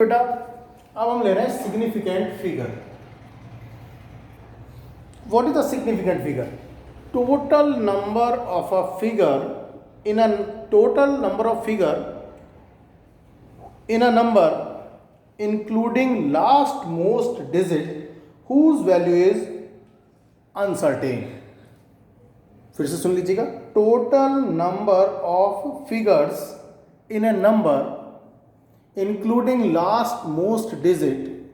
बेटा अब हम ले रहे हैं significant figure. What is the significant figure? Total number of a figure in a total number of figure in a number including last most digit whose value is uncertain. फिर से सुन लीजिएगा, total number of figures in a number including last most digit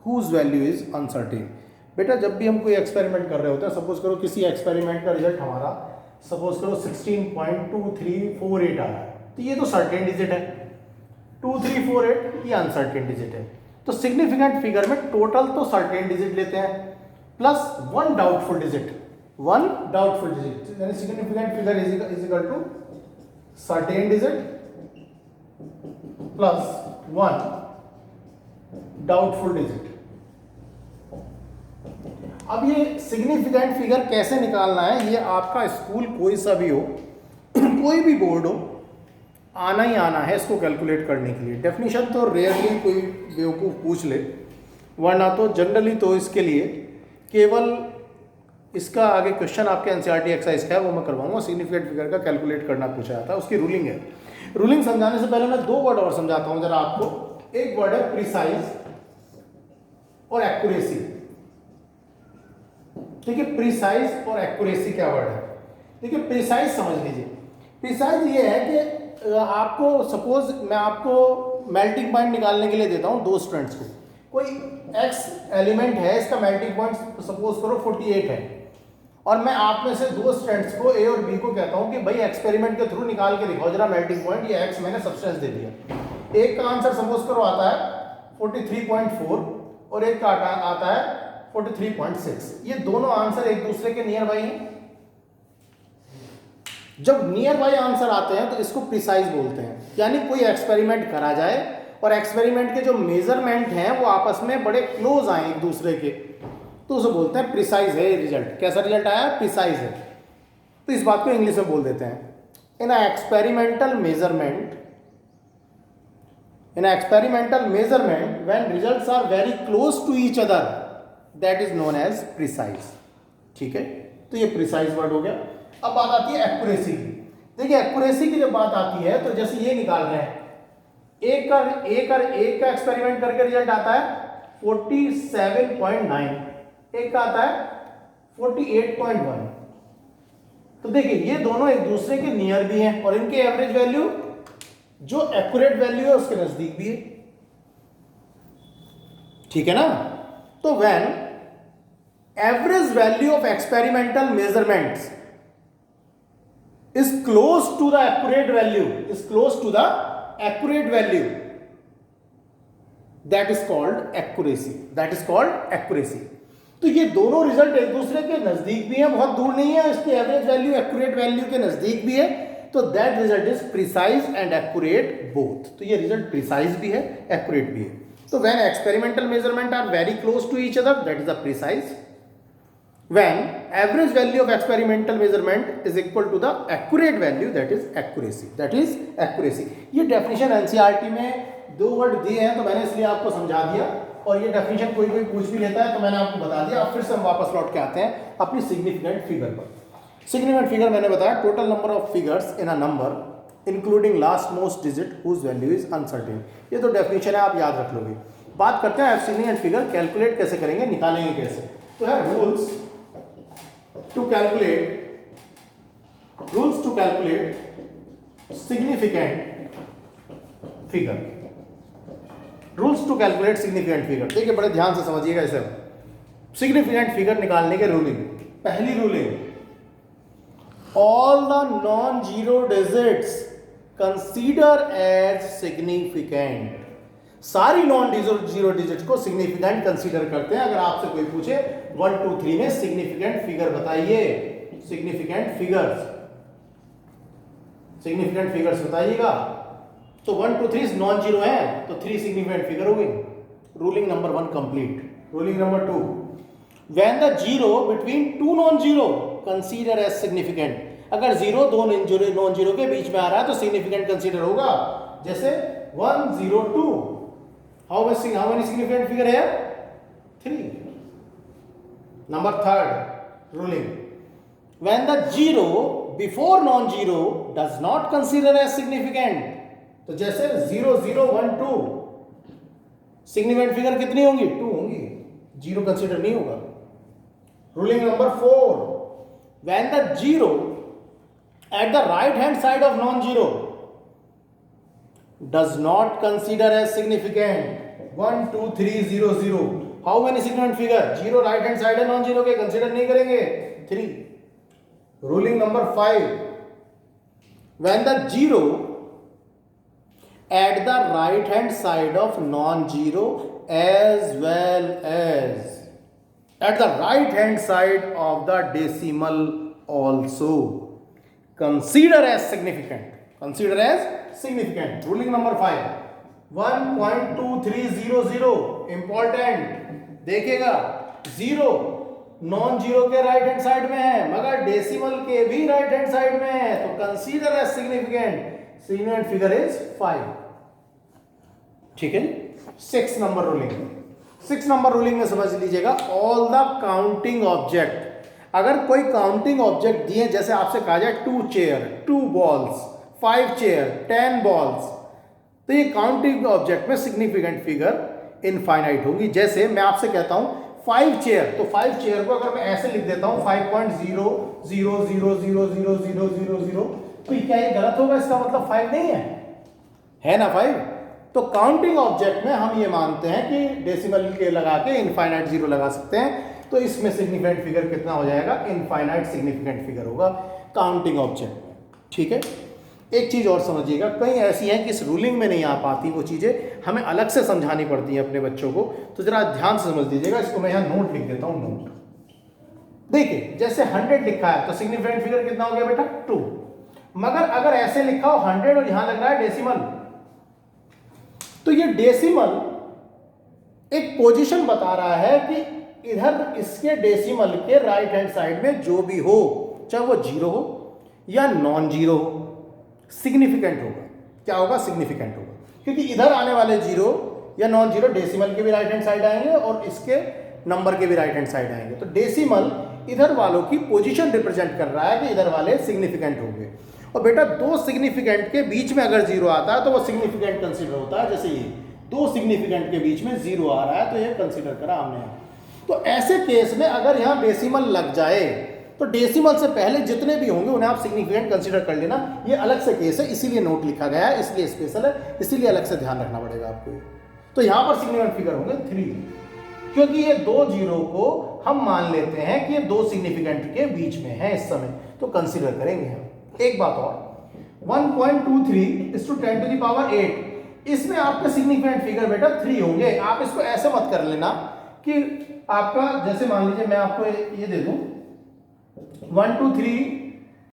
whose value is uncertain. बेटा जब भी हम कोई experiment कर रहे होते हैं, सपोज करो किसी एक्सपेरिमेंट का रिजल्ट हमारा सपोज करो 16.2348 आ रहा है, तो ये तो सर्टेन डिजिट है। 2348 ये अनसर्टेन डिजिट है। तो सिग्निफिकेंट फिगर में टोटल तो सर्टेन डिजिट लेते हैं प्लस वन डाउटफुल डिजिट, यानी significant figure is equal to certain digit plus one doubtful digit. अब ये सिग्निफिकेंट फिगर कैसे निकालना है, ये आपका स्कूल कोई सा भी हो कोई भी बोर्ड हो, आना ही आना है इसको कैलकुलेट करने के लिए। डेफिनेशन तो रेयरली कोई बेवकूफ़ पूछ ले, वरना तो जनरली तो इसके लिए केवल इसका आगे क्वेश्चन आपके एनसीईआरटी एक्सरसाइज का है, वो मैं करवाऊंगा। सिग्निफिकेंट फिगर का कैलकुलेट करना पूछा जाता है, उसकी रूलिंग है। रूलिंग समझाने से पहले मैं दो वर्ड और समझाता हूं जरा आपको। एक वर्ड है प्रिसाइज और एक्यूरेसी। ठीक है, प्रिसाइज और एक्यूरेसी क्या वर्ड है? देखिए प्रिसाइज समझ लीजिए। प्रिसाइज ये है कि आपको सपोज मैं आपको मेल्टिंग पॉइंट निकालने के लिए देता हूं दो स्टूडेंट्स को। कोई एक्स एलिमेंट है, इसका मेल्टिंग पॉइंट सपोज करो 48 है, और मैं आप में से दो स्टूडेंट्स को ए और बी को कहता हूं कि भाई एक्सपेरिमेंट के थ्रू निकाल के दिखाओ जरा मेल्टिंग पॉइंट, ये एक्स मैंने सब्सटेंस दे दिया। एक का आंसर सपोज करो आता है 43.4 और एक का आता है 43.6। ये दोनों आंसर एक दूसरे के नियर बाई हैं। जब नियर बाई आंसर आते हैं तो इसको प्रिसाइज बोलते हैं। यानी कोई एक्सपेरिमेंट करा जाए और एक्सपेरिमेंट के जो मेजरमेंट हैं वो आपस में बड़े क्लोज आए एक दूसरे के, तो उसे बोलते हैं प्रिसाइज है रिजल्ट। कैसा रिजल्ट आया? प्रिसाइज है। तो इस बात को इंग्लिश में बोल देते हैं in experimental measurement when results are very close to each other, that is known as precise. ठीक है, तो ये प्रिसाइज वर्ड हो गया। अब बात आती है एक्यूरेसी की। देखिए एक्यूरेसी की जब बात आती है तो जैसे ये निकाल रहे हैं, एक का एक्सपेरिमेंट करके रिजल्ट आता है 47.9, एक का आता है 48.1। तो देखिए ये दोनों एक दूसरे के नियर भी हैं और इनके एवरेज वैल्यू जो एक्यूरेट वैल्यू है उसके नजदीक भी है। ठीक है ना? तो when average value of experimental measurements is close to the accurate value, that is called accuracy। तो ये दोनों रिजल्ट एक दूसरे के नजदीक भी हैं, बहुत दूर नहीं है, इसकी एवरेज वैल्यू एक्यूरेट वैल्यू के नजदीक भी है, तो that result is precise and accurate both. तो ये रिजल्ट प्रिसाइज भी है, एक्यूरेट भी है। तो when experimental measurement are very close to each other, that is the precise. When average value of experimental measurement is equal to the accurate value, that is accuracy। ये definition NCERT में दो word दिए हैं तो मैंने इसलिए आपको समझा दिया, और ये डेफिनेशन कोई पूछ भी लेता है तो मैंने आपको बता दिया। अब फिर से हम वापस लौट के आते हैं अपनी सिग्निफिकेंट फिगर पर। सिग्निफिकेंट फिगर मैंने बताया total number of figures in a number including last most digit whose value is uncertain. ये तो डेफिनेशन है, आप याद रख लोगे। बात करते हैं सिग्निफिकेंट फिगर कैलकुलेट कैसे करेंगे, निकालेंगे कैसे। तो है rules to calculate significant figure। देखिए बड़े ध्यान से समझिएगा इसे। सिग्निफिकेंट फिगर निकालने के रूलिंग, पहली ruling, all the non zero digits consider as significant. सारी नॉन जीरो डिजिट को सिग्निफिकेंट कंसीडर करते हैं। अगर आपसे कोई पूछे 1 2 3 में सिग्निफिकेंट फिगर बताइए, सिग्निफिकेंट फिगर्स बताइएगा, तो 1 2 3 नॉन जीरो है तो 3 सिग्निफिकेंट फिगर हो गई। Ruling number 1 complete. Ruling number 2, when the zero between two non zero consider as significant. अगर जीरो दो नॉन जीरो के बीच में आ रहा है तो सिग्निफिकेंट कंसीडर होगा। जैसे 1 0 2 How many significant figure here? 3. Number third ruling. When the zero before non-zero does not consider as significant. तो जैसे 0 0 1 2 सिग्निफिकेंट फिगर कितनी होंगी? 2 होंगी, जीरो कंसीडर नहीं होगा. Ruling number 4. When the zero at the right hand side of non-zero does not consider as significant. 1 2 3 0 0. How many significant figure? Zero right hand side है non-zero के, consider नहीं करेंगे. 3. Ruling number 5. When the zero at the right hand side of non-zero as well as at the right hand side of the decimal also consider as significant. Consider as significant. Ruling number 5. 1.2300 important. देखिएगा, zero non zero के right hand side में है मगर decimal के भी right hand side में है, तो consider as significant. Significant figure is 5. ठीक है. 6 नंबर रूलिंग. 6 नंबर रूलिंग में समझ लीजिएगा, ऑल द काउंटिंग ऑब्जेक्ट. अगर कोई काउंटिंग ऑब्जेक्ट दिए, जैसे आपसे कहा जाए 2 चेयर, 2 बॉल्स, 5 चेयर, 10 बॉल्स, तो ये काउंटिंग ऑब्जेक्ट में सिग्निफिकेंट फिगर इनफाइनाइट होगी. जैसे मैं आपसे कहता हूं 5 चेयर, तो 5 चेयर को अगर मैं ऐसे लिख देता हूं 5.00000000, तो क्या ये गलत होगा? इसका मतलब 5 नहीं है ना 5? तो काउंटिंग ऑब्जेक्ट में हम ये मानते हैं कि डेसिमल के लगा के इनफाइनाइट जीरो लगा सकते हैं, तो इसमें सिग्निफिकेंट फिगर कितना हो जाएगा? इनफाइनाइट सिग्निफिकेंट फिगर होगा काउंटिंग ऑब्जेक्ट में. ठीक है. एक चीज और समझिएगा, कई ऐसी हैं कि इस रूलिंग में नहीं आ पाती, वो चीजें हमें अलग से समझानी पड़ती हैं अपने बच्चों को, तो जरा ध्यान से समझ लीजिएगा. इसको मैं यहाँ नोट लिख देता हूँ. नोट देखिए, जैसे 100 लिखा है तो सिग्निफिकेंट फिगर कितना हो गया बेटा? 2. मगर अगर ऐसे लिखा हो 100 और यहां लग रहा है डेसिमल, तो ये डेसिमल एक पोजीशन बता रहा है कि इधर इसके डेसिमल के राइट हैंड साइड में जो भी हो, चाहे वो जीरो हो या नॉन जीरो हो, सिग्निफिकेंट होगा. क्या होगा? सिग्निफिकेंट होगा, क्योंकि इधर आने वाले जीरो या नॉन जीरो डेसिमल के भी राइट हैंड साइड आएंगे और इसके नंबर के भी राइट हैंड साइड आएंगे. तो डेसिमल इधर वालों की पोजीशन रिप्रेजेंट कर रहा है कि इधर वाले सिग्निफिकेंट होंगे. और बेटा, 2 सिग्निफिकेंट के बीच में अगर जीरो आता है तो वो सिग्निफिकेंट कंसीडर होता है. जैसे ये 2 सिग्निफिकेंट के बीच में जीरो आ रहा है तो ये कंसीडर करा हमने. तो ऐसे केस में अगर यहाँ डेसिमल लग जाए तो डेसिमल से पहले जितने भी होंगे उन्हें आप सिग्निफिकेंट कंसीडर कर लेना. ये अलग से केस है, इसीलिए नोट लिखा गया है, इसलिए स्पेशल है, इसीलिए अलग से ध्यान रखना पड़ेगा आपको. तो यहाँ पर सिग्निफिकेंट फिगर होंगे 3, क्योंकि ये 2 जीरो को हम मान लेते हैं कि ये 2 सिग्निफिकेंट के बीच में है इस समय, तो कंसीडर करेंगे हम. एक बात और, 1.23 is to 10 to the power 8, इसमें आपके सिग्निफिकेंट फिगर बेटा 3 होंगे. आप इसको ऐसे मत कर लेना कि आपका, जैसे मान लीजिए मैं आपको ये दे दूं 1 2 3